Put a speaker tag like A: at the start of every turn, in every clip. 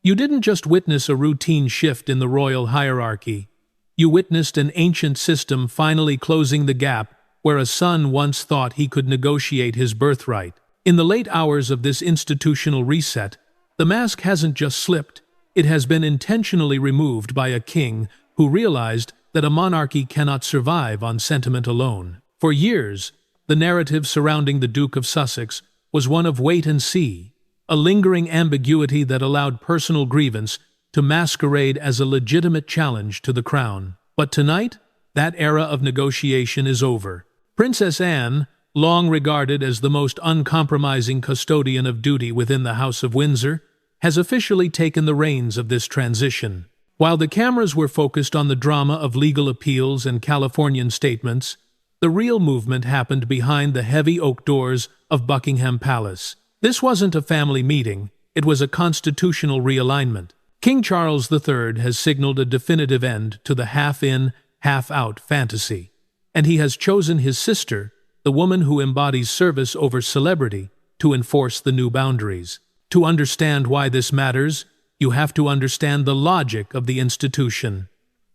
A: You didn't just witness a routine shift in the royal hierarchy. You witnessed an ancient system finally closing the gap where a son once thought he could negotiate his birthright. In the late hours of this institutional reset, the mask hasn't just slipped, it has been intentionally removed by a king who realized that a monarchy cannot survive on sentiment alone. For years, the narrative surrounding the Duke of Sussex was one of wait and see, a lingering ambiguity that allowed personal grievance to masquerade as a legitimate challenge to the crown. But tonight, that era of negotiation is over. Princess Anne, long regarded as the most uncompromising custodian of duty within the House of Windsor, has officially taken the reins of this transition. While the cameras were focused on the drama of legal appeals and Californian statements, the real movement happened behind the heavy oak doors of Buckingham Palace. This wasn't a family meeting, it was a constitutional realignment. King Charles III has signaled a definitive end to the half-in, half-out fantasy, and he has chosen his sister, the woman who embodies service over celebrity, to enforce the new boundaries. To understand why this matters, you have to understand the logic of the institution.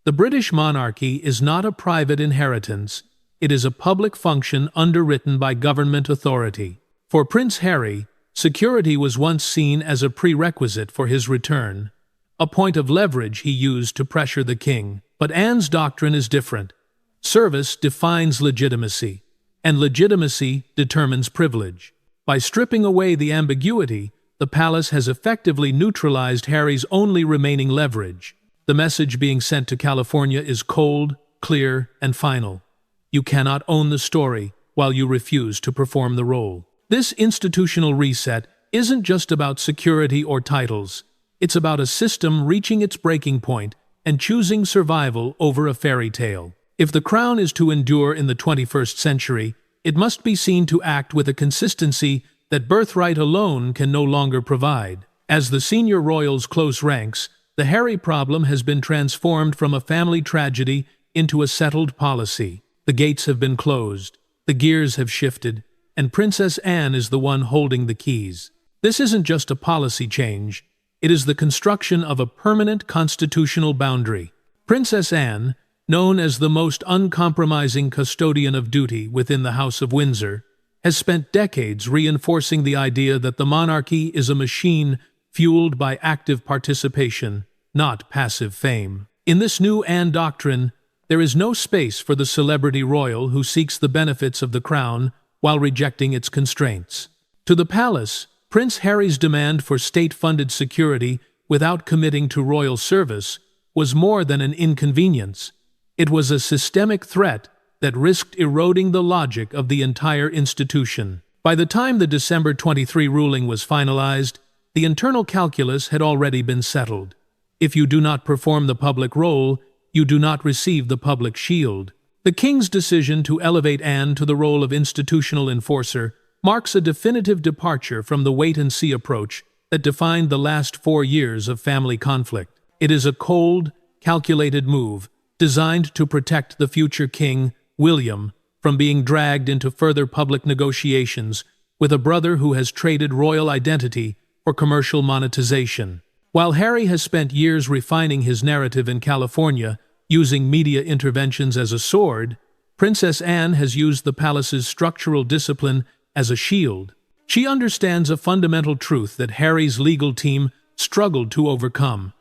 A: The British monarchy is not a private inheritance, it is a public function underwritten by government authority. For Prince Harry, security was once seen as a prerequisite for his return, a point of leverage he used to pressure the king. But Anne's doctrine is different. Service defines legitimacy, and legitimacy determines privilege. By stripping away the ambiguity, the palace has effectively neutralized Harry's only remaining leverage. The message being sent to California is cold, clear, and final. You cannot own the story while you refuse to perform the role. This institutional reset isn't just about security or titles. It's about a system reaching its breaking point and choosing survival over a fairy tale. If the crown is to endure in the 21st century, it must be seen to act with a consistency that birthright alone can no longer provide. As the senior royals close ranks, the Harry problem has been transformed from a family tragedy into a settled policy. The gates have been closed, the gears have shifted, and Princess Anne is the one holding the keys. This isn't just a policy change, it is the construction of a permanent constitutional boundary. Princess Anne, known as the most uncompromising custodian of duty within the House of Windsor, has spent decades reinforcing the idea that the monarchy is a machine fueled by active participation, not passive fame. In this new Anne Doctrine, there is no space for the celebrity royal who seeks the benefits of the crown while rejecting its constraints. To the palace, Prince Harry's demand for state-funded security without committing to royal service was more than an inconvenience. It was a systemic threat that risked eroding the logic of the entire institution. By the time the December 23 ruling was finalized, the internal calculus had already been settled. If you do not perform the public role, you do not receive the public shield. The king's decision to elevate Anne to the role of institutional enforcer marks a definitive departure from the wait-and-see approach that defined the last 4 years of family conflict. It is a cold, calculated move designed to protect the future king, William, from being dragged into further public negotiations with a brother who has traded royal identity for commercial monetization. While Harry has spent years refining his narrative in California, using media interventions as a sword, Princess Anne has used the palace's structural discipline as a shield. She understands a fundamental truth that Harry's legal team struggled to overcome.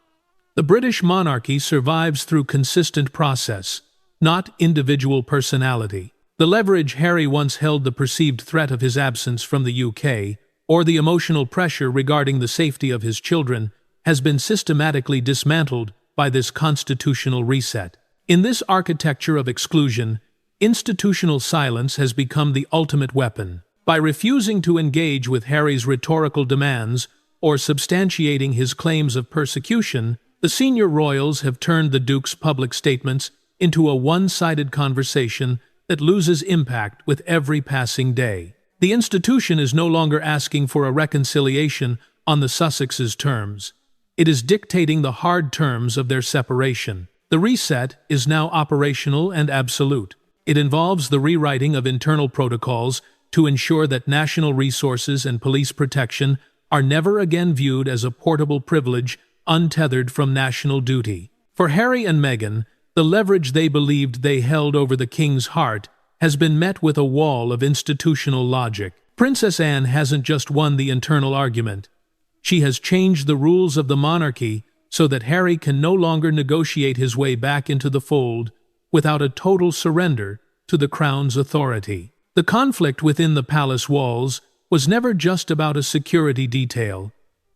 A: The British monarchy survives through consistent process, not individual personality. The leverage Harry once held, the perceived threat of his absence from the UK, or the emotional pressure regarding the safety of his children, has been systematically dismantled by this constitutional reset. In this architecture of exclusion, institutional silence has become the ultimate weapon. By refusing to engage with Harry's rhetorical demands or substantiating his claims of persecution, the senior royals have turned the Duke's public statements into a one-sided conversation that loses impact with every passing day. The institution is no longer asking for a reconciliation on the Sussexes' terms. It is dictating the hard terms of their separation. The reset is now operational and absolute. It involves the rewriting of internal protocols to ensure that national resources and police protection are never again viewed as a portable privilege untethered from national duty. For Harry and Meghan, the leverage they believed they held over the king's heart has been met with a wall of institutional logic. Princess Anne hasn't just won the internal argument. She has changed the rules of the monarchy so that Harry can no longer negotiate his way back into the fold without a total surrender to the crown's authority. The conflict within the palace walls was never just about a security detail.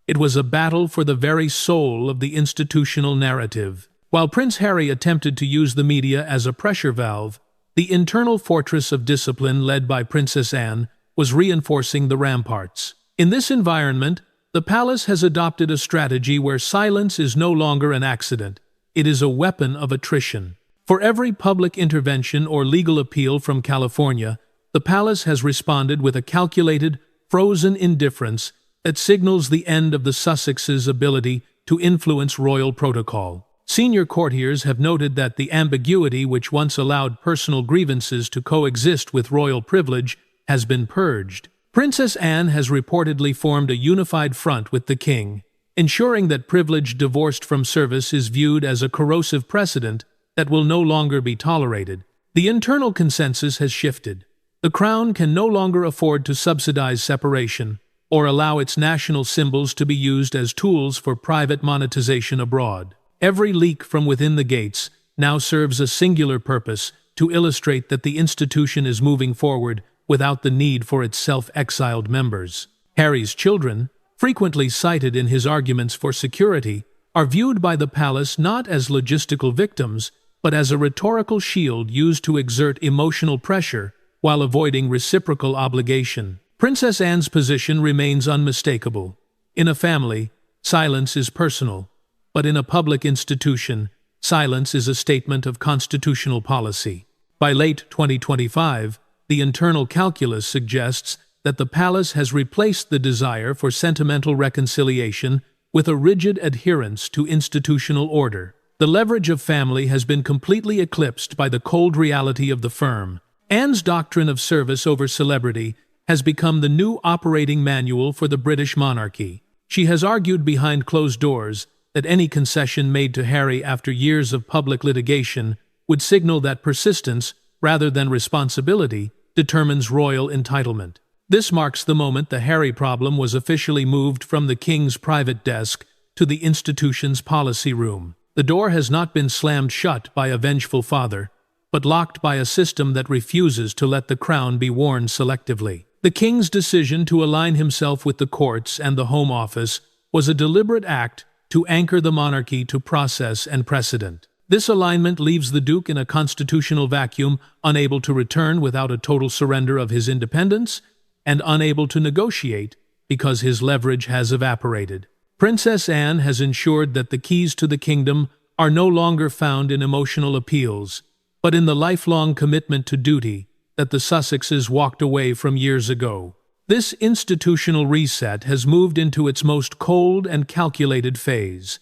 A: It was a battle for the very soul of the institutional narrative. While Prince Harry attempted to use the media as a pressure valve, the internal fortress of discipline led by Princess Anne was reinforcing the ramparts. In this environment, the palace has adopted a strategy where silence is no longer an accident. It is a weapon of attrition. For every public intervention or legal appeal from California, the palace has responded with a calculated, frozen indifference that signals the end of the Sussexes' ability to influence royal protocol. Senior courtiers have noted that the ambiguity which once allowed personal grievances to coexist with royal privilege has been purged. Princess Anne has reportedly formed a unified front with the king, ensuring that privilege divorced from service is viewed as a corrosive precedent that will no longer be tolerated. The internal consensus has shifted. The crown can no longer afford to subsidize separation or allow its national symbols to be used as tools for private monetization abroad. Every leak from within the gates now serves a singular purpose: to illustrate that the institution is moving forward without the need for its self-exiled members. Harry's children, frequently cited in his arguments for security, are viewed by the palace not as logistical victims, but as a rhetorical shield used to exert emotional pressure while avoiding reciprocal obligation. Princess Anne's position remains unmistakable. In a family, silence is personal, but in a public institution, silence is a statement of constitutional policy. By late 2025, the internal calculus suggests that the palace has replaced the desire for sentimental reconciliation with a rigid adherence to institutional order. The leverage of family has been completely eclipsed by the cold reality of the firm. Anne's doctrine of service over celebrity has become the new operating manual for the British monarchy. She has argued behind closed doors that any concession made to Harry after years of public litigation would signal that persistence, rather than responsibility, determines royal entitlement. This marks the moment the Harry problem was officially moved from the king's private desk to the institution's policy room. The door has not been slammed shut by a vengeful father, but locked by a system that refuses to let the crown be worn selectively. The king's decision to align himself with the courts and the Home Office was a deliberate act to anchor the monarchy to process and precedent. This alignment leaves the Duke in a constitutional vacuum, unable to return without a total surrender of his independence, and unable to negotiate because his leverage has evaporated. Princess Anne has ensured that the keys to the kingdom are no longer found in emotional appeals, but in the lifelong commitment to duty that the Sussexes walked away from years ago. This institutional reset has moved into its most cold and calculated phase: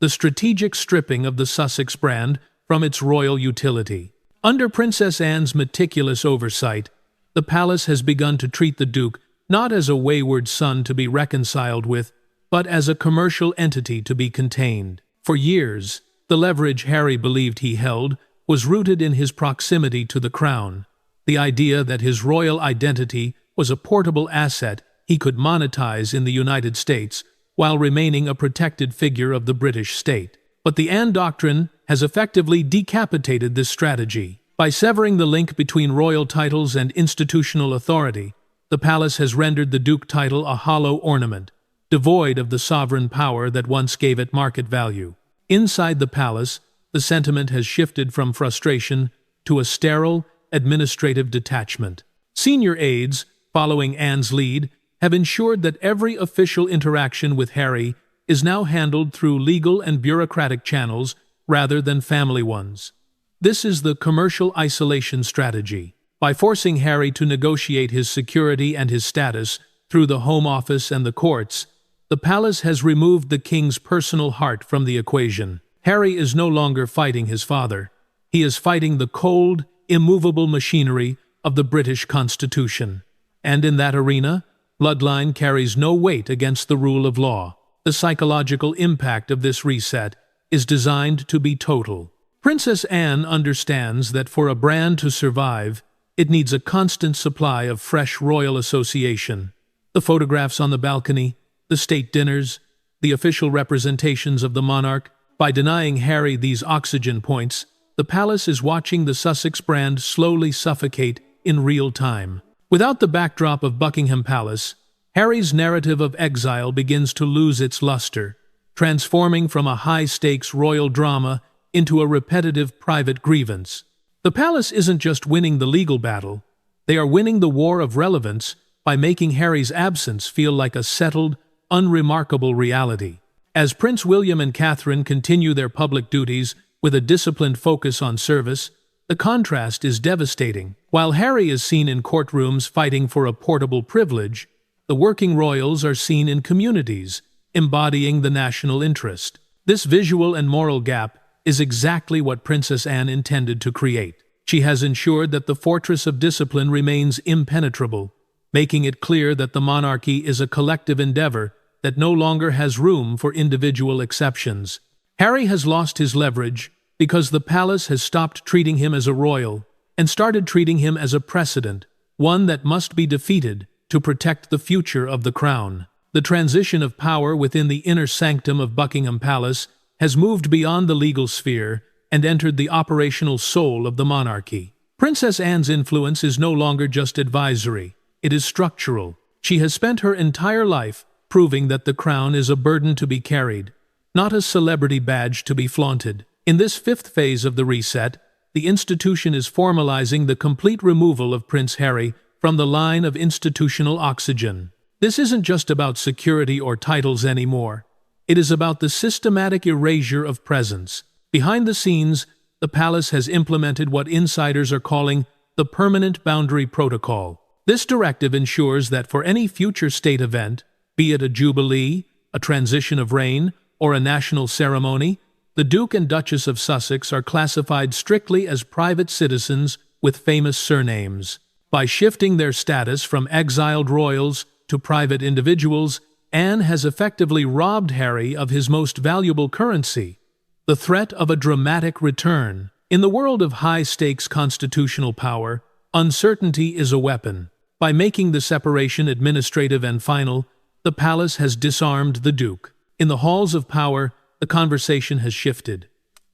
A: the strategic stripping of the Sussex brand from its royal utility. Under Princess Anne's meticulous oversight, the palace has begun to treat the Duke not as a wayward son to be reconciled with, but as a commercial entity to be contained. For years, the leverage Harry believed he held was rooted in his proximity to the crown, the idea that his royal identity was a portable asset he could monetize in the United States while remaining a protected figure of the British state. But the Anne Doctrine has effectively decapitated this strategy. By severing the link between royal titles and institutional authority, the palace has rendered the Duke title a hollow ornament, devoid of the sovereign power that once gave it market value. Inside the palace, the sentiment has shifted from frustration to a sterile, administrative detachment. Senior aides, following Anne's lead, have ensured that every official interaction with Harry is now handled through legal and bureaucratic channels rather than family ones. This is the commercial isolation strategy. By forcing Harry to negotiate his security and his status through the Home Office and the courts, the palace has removed the king's personal heart from the equation. Harry is no longer fighting his father. He is fighting the cold, immovable machinery of the British Constitution. And in that arena, bloodline carries no weight against the rule of law. the psychological impact of this reset is designed to be total. Princess Anne understands that for a brand to survive, it needs a constant supply of fresh royal association. The photographs on the balcony, the state dinners, the official representations of the monarch. By denying Harry these oxygen points, the palace is watching the Sussex brand slowly suffocate in real time. Without the backdrop of Buckingham Palace, Harry's narrative of exile begins to lose its luster, transforming from a high-stakes royal drama into a repetitive private grievance. The palace isn't just winning the legal battle, they are winning the war of relevance by making Harry's absence feel like a settled, unremarkable reality. As Prince William and Catherine continue their public duties with a disciplined focus on service, the contrast is devastating. While Harry is seen in courtrooms fighting for a portable privilege, the working royals are seen in communities, embodying the national interest. This visual and moral gap is exactly what Princess Anne intended to create. She has ensured that the fortress of discipline remains impenetrable, making it clear that the monarchy is a collective endeavor that no longer has room for individual exceptions. Harry has lost his leverage because the palace has stopped treating him as a royal and started treating him as a precedent, one that must be defeated to protect the future of the crown. The transition of power within the inner sanctum of Buckingham Palace has moved beyond the legal sphere and entered the operational soul of the monarchy. Princess Anne's influence is no longer just advisory, it is structural. She has spent her entire life proving that the crown is a burden to be carried, not a celebrity badge to be flaunted. In this fifth phase of the reset, the institution is formalizing the complete removal of Prince Harry from the line of institutional oxygen. This isn't just about security or titles anymore. It is about the systematic erasure of presence. Behind the scenes, the palace has implemented what insiders are calling the Permanent Boundary Protocol. This directive ensures that for any future state event, be it a jubilee, a transition of reign, or a national ceremony, the Duke and Duchess of Sussex are classified strictly as private citizens with famous surnames. By shifting their status from exiled royals to private individuals, Anne has effectively robbed Harry of his most valuable currency, the threat of a dramatic return. In the world of high-stakes constitutional power, uncertainty is a weapon. By making the separation administrative and final, the palace has disarmed the Duke. In the halls of power, the conversation has shifted.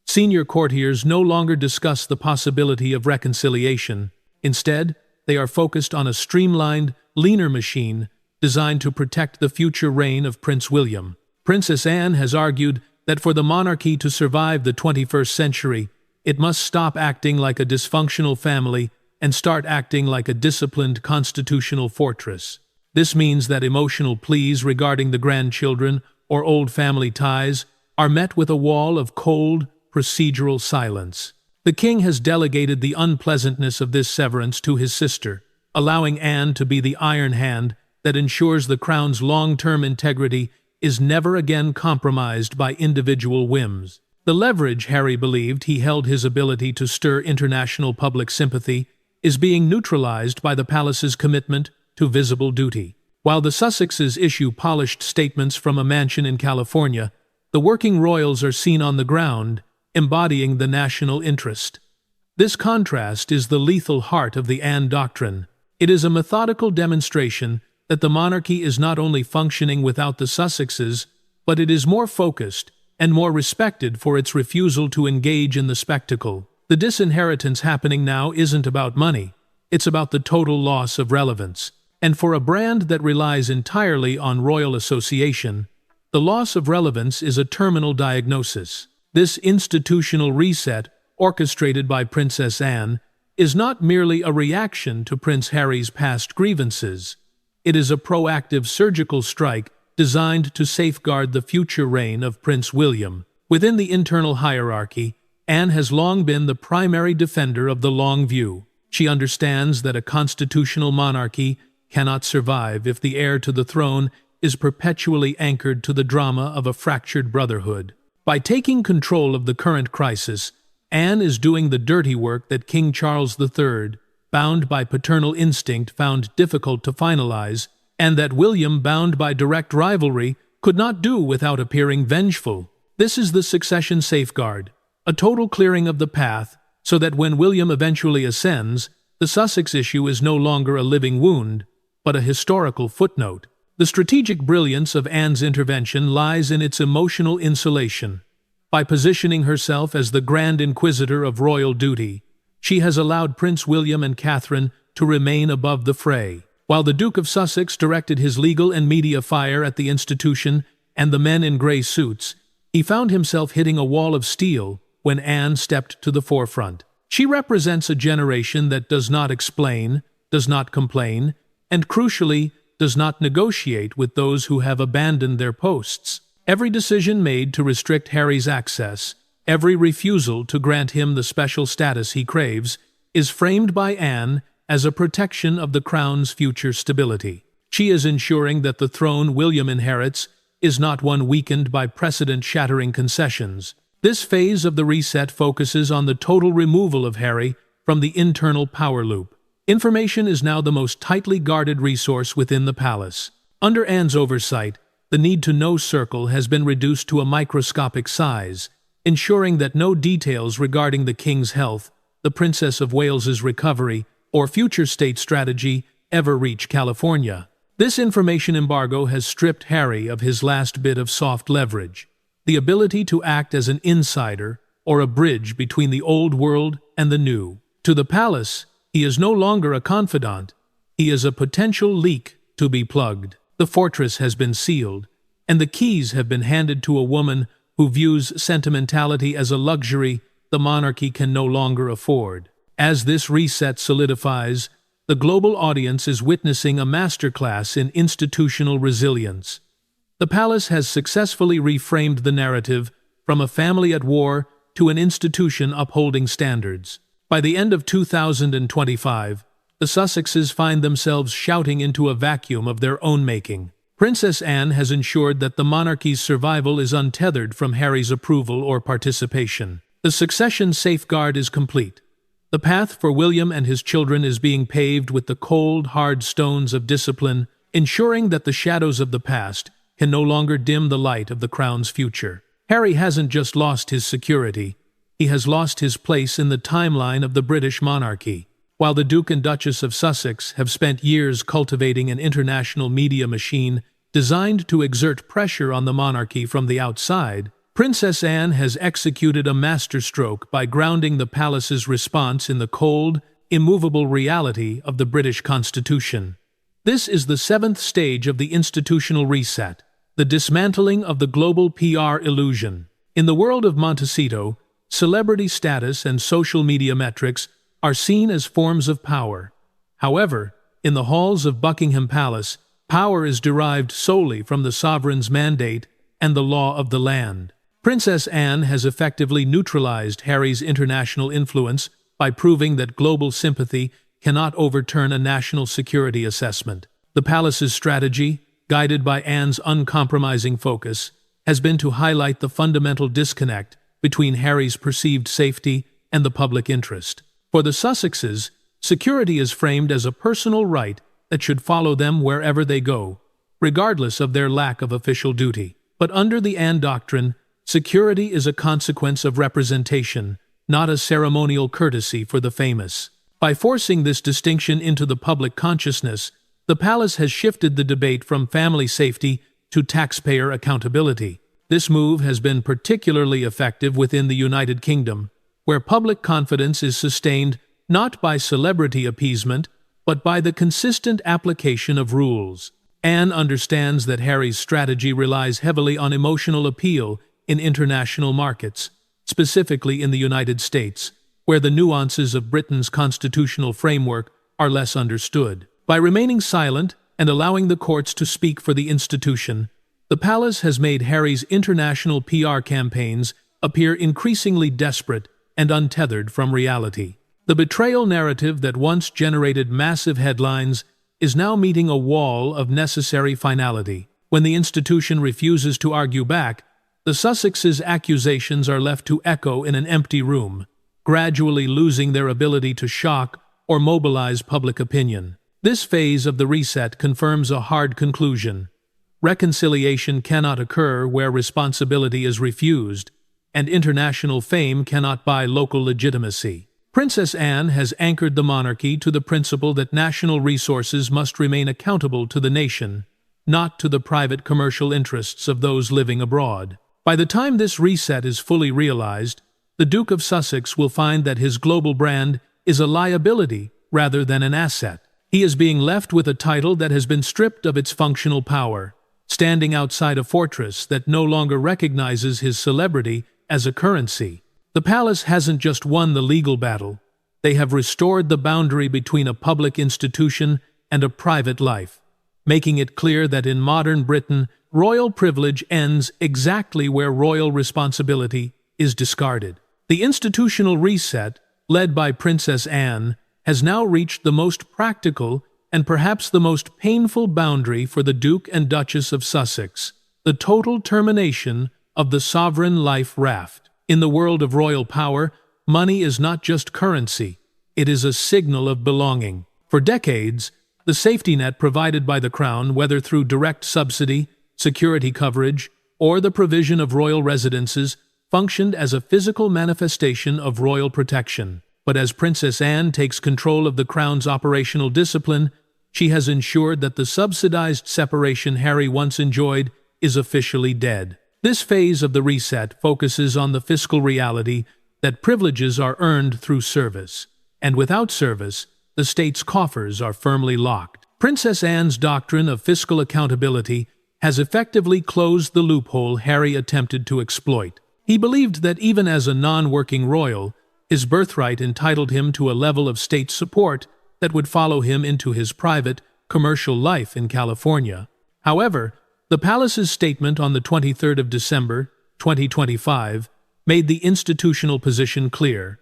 A: Senior courtiers no longer discuss the possibility of reconciliation. Instead, they are focused on a streamlined, leaner machine designed to protect the future reign of Prince William. Princess Anne has argued that for the monarchy to survive the 21st century, it must stop acting like a dysfunctional family and start acting like a disciplined constitutional fortress. This means that emotional pleas regarding the grandchildren or old family ties are met with a wall of cold, procedural silence. The king has delegated the unpleasantness of this severance to his sister, allowing Anne to be the iron hand that ensures the crown's long-term integrity is never again compromised by individual whims. The leverage Harry believed he held his ability to stir international public sympathy is being neutralized by the palace's commitment to visible duty. While the Sussexes issue polished statements from a mansion in California, the working royals are seen on the ground, embodying the national interest. This contrast is the lethal heart of the Anne Doctrine. It is a methodical demonstration that the monarchy is not only functioning without the Sussexes, but it is more focused and more respected for its refusal to engage in the spectacle. The disinheritance happening now isn't about money, it's about the total loss of relevance. And for a brand that relies entirely on royal association, the loss of relevance is a terminal diagnosis. This institutional reset, orchestrated by Princess Anne, is not merely a reaction to Prince Harry's past grievances. It is a proactive surgical strike designed to safeguard the future reign of Prince William. Within the internal hierarchy, Anne has long been the primary defender of the long view. She understands that a constitutional monarchy cannot survive if the heir to the throne is perpetually anchored to the drama of a fractured brotherhood. By taking control of the current crisis, Anne is doing the dirty work that King Charles III, bound by paternal instinct, found difficult to finalize, and that William, bound by direct rivalry, could not do without appearing vengeful. This is the succession safeguard, a total clearing of the path, so that when William eventually ascends, the Sussex issue is no longer a living wound, but a historical footnote. The strategic brilliance of Anne's intervention lies in its emotional insulation. By positioning herself as the Grand Inquisitor of royal duty, she has allowed Prince William and Catherine to remain above the fray. While the Duke of Sussex directed his legal and media fire at the institution and the men in grey suits, he found himself hitting a wall of steel when Anne stepped to the forefront. She represents a generation that does not explain, does not complain, and crucially, does not negotiate with those who have abandoned their posts. Every decision made to restrict Harry's access, every refusal to grant him the special status he craves, is framed by Anne as a protection of the crown's future stability. She is ensuring that the throne William inherits is not one weakened by precedent-shattering concessions. This phase of the reset focuses on the total removal of Harry from the internal power loop. Information is now the most tightly guarded resource within the palace. Under Anne's oversight, the need-to-know circle has been reduced to a microscopic size, ensuring that no details regarding the king's health, the Princess of Wales's recovery, or future state strategy ever reach California. This information embargo has stripped Harry of his last bit of soft leverage, the ability to act as an insider or a bridge between the old world and the new. To the palace, he is no longer a confidant, he is a potential leak to be plugged. The fortress has been sealed, and the keys have been handed to a woman who views sentimentality as a luxury the monarchy can no longer afford. As this reset solidifies, the global audience is witnessing a masterclass in institutional resilience. The palace has successfully reframed the narrative from a family at war to an institution upholding standards. By the end of 2025, the Sussexes find themselves shouting into a vacuum of their own making. Princess Anne has ensured that the monarchy's survival is untethered from Harry's approval or participation. The succession safeguard is complete. The path for William and his children is being paved with the cold, hard stones of discipline, ensuring that the shadows of the past can no longer dim the light of the crown's future. Harry hasn't just lost his security, he has lost his place in the timeline of the British monarchy. While the Duke and Duchess of Sussex have spent years cultivating an international media machine designed to exert pressure on the monarchy from the outside, Princess Anne has executed a masterstroke by grounding the palace's response in the cold, immovable reality of the British Constitution. This is the seventh stage of the institutional reset, the dismantling of the global PR illusion. In the world of Montecito, celebrity status and social media metrics are seen as forms of power. However, in the halls of Buckingham Palace, power is derived solely from the sovereign's mandate and the law of the land. Princess Anne has effectively neutralized Harry's international influence by proving that global sympathy cannot overturn a national security assessment. The palace's strategy, guided by Anne's uncompromising focus, has been to highlight the fundamental disconnect between Harry's perceived safety and the public interest. For the Sussexes, security is framed as a personal right that should follow them wherever they go, regardless of their lack of official duty. But under the Anne Doctrine, security is a consequence of representation, not a ceremonial courtesy for the famous. By forcing this distinction into the public consciousness, the palace has shifted the debate from family safety to taxpayer accountability. This move has been particularly effective within the United Kingdom, where public confidence is sustained not by celebrity appeasement, but by the consistent application of rules. Anne understands that Harry's strategy relies heavily on emotional appeal in international markets, specifically in the United States, where the nuances of Britain's constitutional framework are less understood. By remaining silent and allowing the courts to speak for the institution, the palace has made Harry's international PR campaigns appear increasingly desperate and untethered from reality. The betrayal narrative that once generated massive headlines is now meeting a wall of necessary finality. When the institution refuses to argue back, the Sussexes' accusations are left to echo in an empty room, gradually losing their ability to shock or mobilize public opinion. This phase of the reset confirms a hard conclusion. Reconciliation cannot occur where responsibility is refused, and international fame cannot buy local legitimacy. Princess Anne has anchored the monarchy to the principle that national resources must remain accountable to the nation, not to the private commercial interests of those living abroad. By the time this reset is fully realized, the Duke of Sussex will find that his global brand is a liability rather than an asset. He is being left with a title that has been stripped of its functional power, standing outside a fortress that no longer recognizes his celebrity as a currency. The palace hasn't just won the legal battle, they have restored the boundary between a public institution and a private life, making it clear that in modern Britain, royal privilege ends exactly where royal responsibility is discarded. The institutional reset, led by Princess Anne, has now reached the most practical and perhaps the most painful boundary for the Duke and Duchess of Sussex, the total termination of the sovereign life raft. In the world of royal power, money is not just currency, it is a signal of belonging. For decades, the safety net provided by the Crown, whether through direct subsidy, security coverage, or the provision of royal residences, functioned as a physical manifestation of royal protection. But as Princess Anne takes control of the Crown's operational discipline, she has ensured that the subsidized separation Harry once enjoyed is officially dead. This phase of the reset focuses on the fiscal reality that privileges are earned through service, and without service, the state's coffers are firmly locked. Princess Anne's doctrine of fiscal accountability has effectively closed the loophole Harry attempted to exploit. He believed that even as a non-working royal, his birthright entitled him to a level of state support that would follow him into his private, commercial life in California. However, the palace's statement on the 23rd of December, 2025, made the institutional position clear.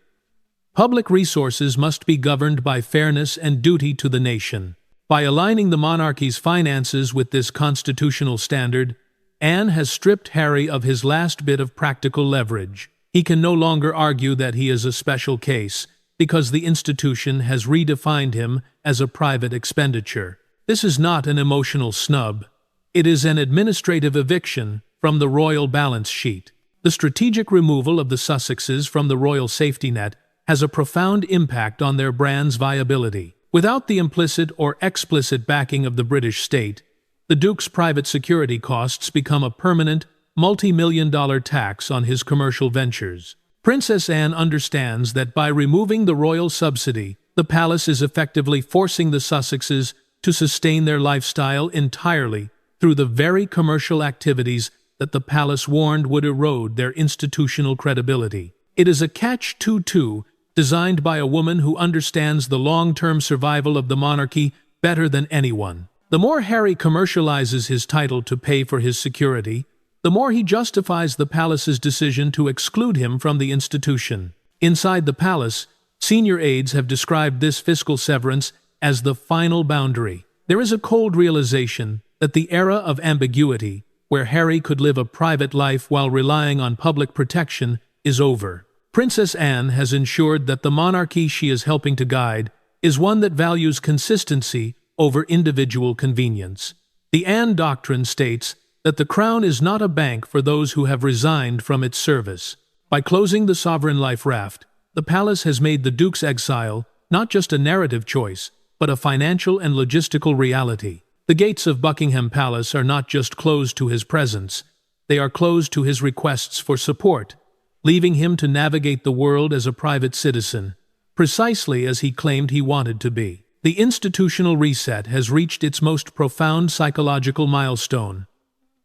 A: Public resources must be governed by fairness and duty to the nation. By aligning the monarchy's finances with this constitutional standard, Anne has stripped Harry of his last bit of practical leverage. He can no longer argue that he is a special case, because the institution has redefined him as a private expenditure. This is not an emotional snub. It is an administrative eviction from the royal balance sheet. The strategic removal of the Sussexes from the royal safety net has a profound impact on their brand's viability. Without the implicit or explicit backing of the British state, the Duke's private security costs become a permanent, multi-million-dollar tax on his commercial ventures. Princess Anne understands that by removing the royal subsidy, the palace is effectively forcing the Sussexes to sustain their lifestyle entirely through the very commercial activities that the palace warned would erode their institutional credibility. It is a catch-22 designed by a woman who understands the long-term survival of the monarchy better than anyone. The more Harry commercializes his title to pay for his security, the more he justifies the palace's decision to exclude him from the institution. Inside the palace, senior aides have described this fiscal severance as the final boundary. There is a cold realization that the era of ambiguity, where Harry could live a private life while relying on public protection, is over. Princess Anne has ensured that the monarchy she is helping to guide is one that values consistency over individual convenience. The Anne Doctrine states that the Crown is not a bank for those who have resigned from its service. By closing the sovereign life raft, the palace has made the Duke's exile not just a narrative choice, but a financial and logistical reality. The gates of Buckingham Palace are not just closed to his presence, they are closed to his requests for support, leaving him to navigate the world as a private citizen, precisely as he claimed he wanted to be. The institutional reset has reached its most profound psychological milestone,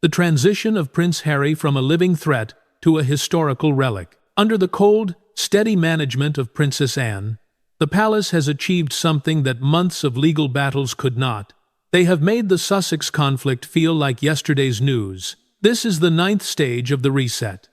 A: the transition of Prince Harry from a living threat to a historical relic. Under the cold, steady management of Princess Anne, the palace has achieved something that months of legal battles could not. They have made the Sussex conflict feel like yesterday's news. This is the 9th stage of the reset,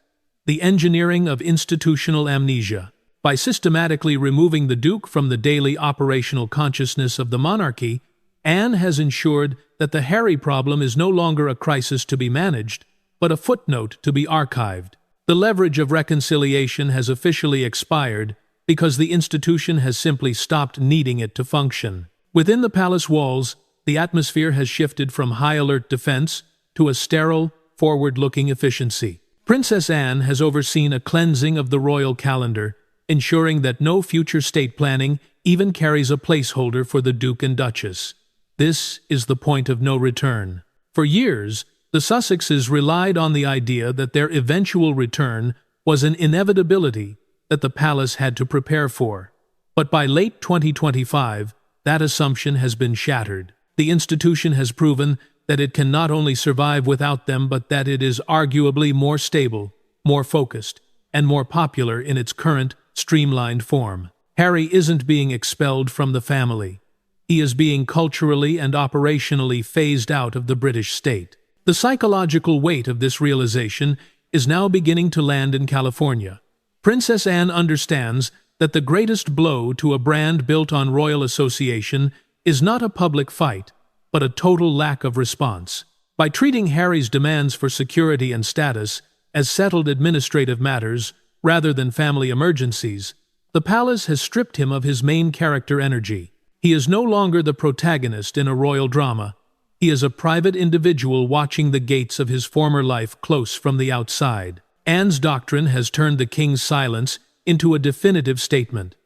A: the engineering of institutional amnesia. By systematically removing the Duke from the daily operational consciousness of the monarchy, Anne has ensured that the Harry problem is no longer a crisis to be managed, but a footnote to be archived. The leverage of reconciliation has officially expired because the institution has simply stopped needing it to function. Within the palace walls, the atmosphere has shifted from high-alert defense to a sterile, forward-looking efficiency. Princess Anne has overseen a cleansing of the royal calendar, ensuring that no future state planning even carries a placeholder for the Duke and Duchess. This is the point of no return. For years, the Sussexes relied on the idea that their eventual return was an inevitability that the palace had to prepare for. But by late 2025, that assumption has been shattered. The institution has proven that it can not only survive without them, but that it is arguably more stable, more focused, and more popular in its current, streamlined form. Harry isn't being expelled from the family. He is being culturally and operationally phased out of the British state. The psychological weight of this realization is now beginning to land in California. Princess Anne understands that the greatest blow to a brand built on royal association is not a public fight, but a total lack of response. By treating Harry's demands for security and status as settled administrative matters rather than family emergencies, the palace has stripped him of his main character energy. He is no longer the protagonist in a royal drama. He is a private individual watching the gates of his former life close from the outside. Anne's doctrine has turned the king's silence into a definitive statement.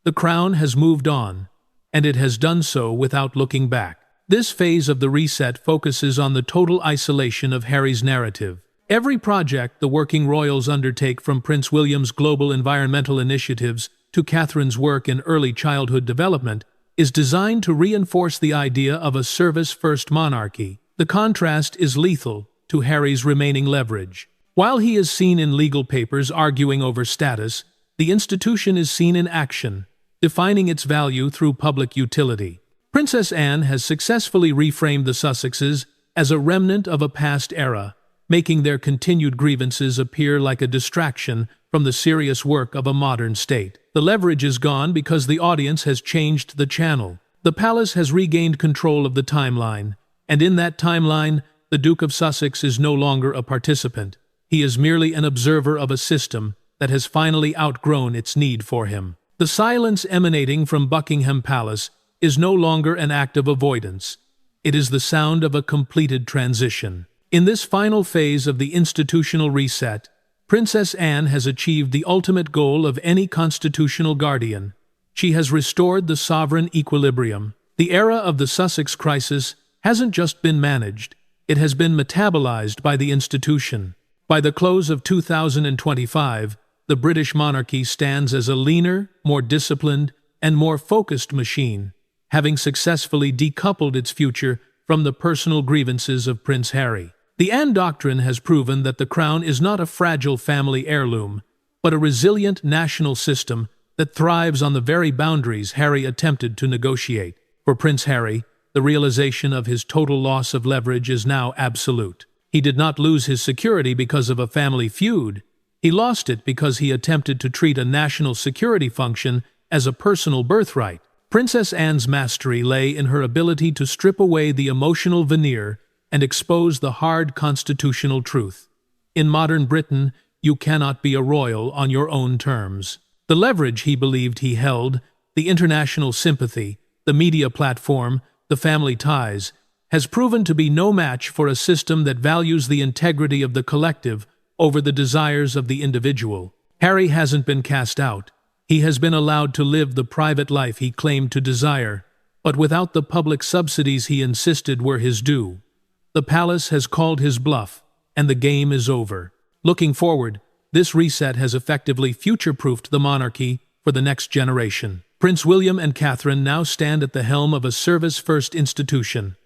A: The crown has moved on, and it has done so without looking back. This phase of the reset focuses on the total isolation of Harry's narrative. Every project the working royals undertake, from Prince William's global environmental initiatives to Catherine's work in early childhood development, is designed to reinforce the idea of a service-first monarchy. The contrast is lethal to Harry's remaining leverage. While he is seen in legal papers arguing over status, the institution is seen in action, defining its value through public utility. Princess Anne has successfully reframed the Sussexes as a remnant of a past era, making their continued grievances appear like a distraction from the serious work of a modern state. The leverage is gone because the audience has changed the channel. The palace has regained control of the timeline, and in that timeline, the Duke of Sussex is no longer a participant. He is merely an observer of a system that has finally outgrown its need for him. The silence emanating from Buckingham Palace is no longer an act of avoidance. It is the sound of a completed transition. In this final phase of the institutional reset, Princess Anne has achieved the ultimate goal of any constitutional guardian. She has restored the sovereign equilibrium. The era of the Sussex crisis hasn't just been managed, it has been metabolized by the institution. By the close of 2025, the British monarchy stands as a leaner, more disciplined, and more focused machine, having successfully decoupled its future from the personal grievances of Prince Harry. The Anne Doctrine has proven that the crown is not a fragile family heirloom, but a resilient national system that thrives on the very boundaries Harry attempted to negotiate. For Prince Harry, the realization of his total loss of leverage is now absolute. He did not lose his security because of a family feud. He lost it because he attempted to treat a national security function as a personal birthright. Princess Anne's mastery lay in her ability to strip away the emotional veneer and expose the hard constitutional truth. In modern Britain, you cannot be a royal on your own terms. The leverage he believed he held, the international sympathy, the media platform, the family ties, has proven to be no match for a system that values the integrity of the collective over the desires of the individual. Harry hasn't been cast out. He has been allowed to live the private life he claimed to desire, but without the public subsidies he insisted were his due. The palace has called his bluff, and the game is over. Looking forward, this reset has effectively future-proofed the monarchy for the next generation. Prince William and Catherine now stand at the helm of a service-first institution,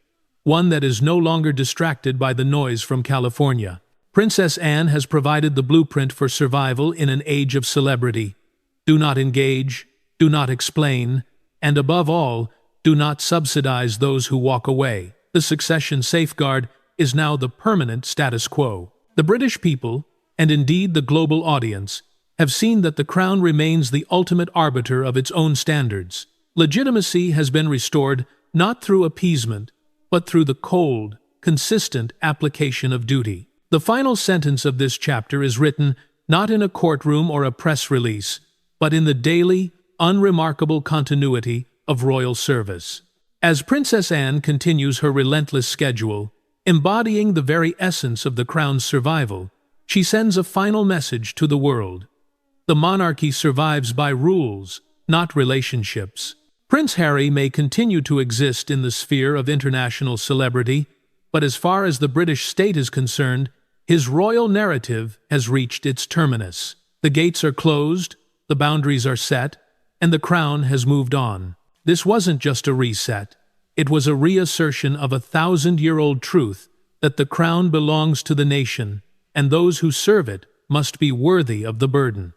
A: one that is no longer distracted by the noise from California. Princess Anne has provided the blueprint for survival in an age of celebrity. Do not engage, do not explain, and above all, do not subsidize those who walk away. The succession safeguard is now the permanent status quo. The British people, and indeed the global audience, have seen that the crown remains the ultimate arbiter of its own standards. Legitimacy has been restored not through appeasement, but through the cold, consistent application of duty. The final sentence of this chapter is written not in a courtroom or a press release, but in the daily, unremarkable continuity of royal service. As Princess Anne continues her relentless schedule, Embodying the very essence of the crown's survival, she sends a final message to the world. The monarchy survives by rules, not relationships. Prince Harry may continue to exist in the sphere of international celebrity, but as far as the British state is concerned, his royal narrative has reached its terminus. The gates are closed, the boundaries are set, and the crown has moved on. This wasn't just a reset. It was a reassertion of a 1,000-year-old truth that the crown belongs to the nation, and those who serve it must be worthy of the burden.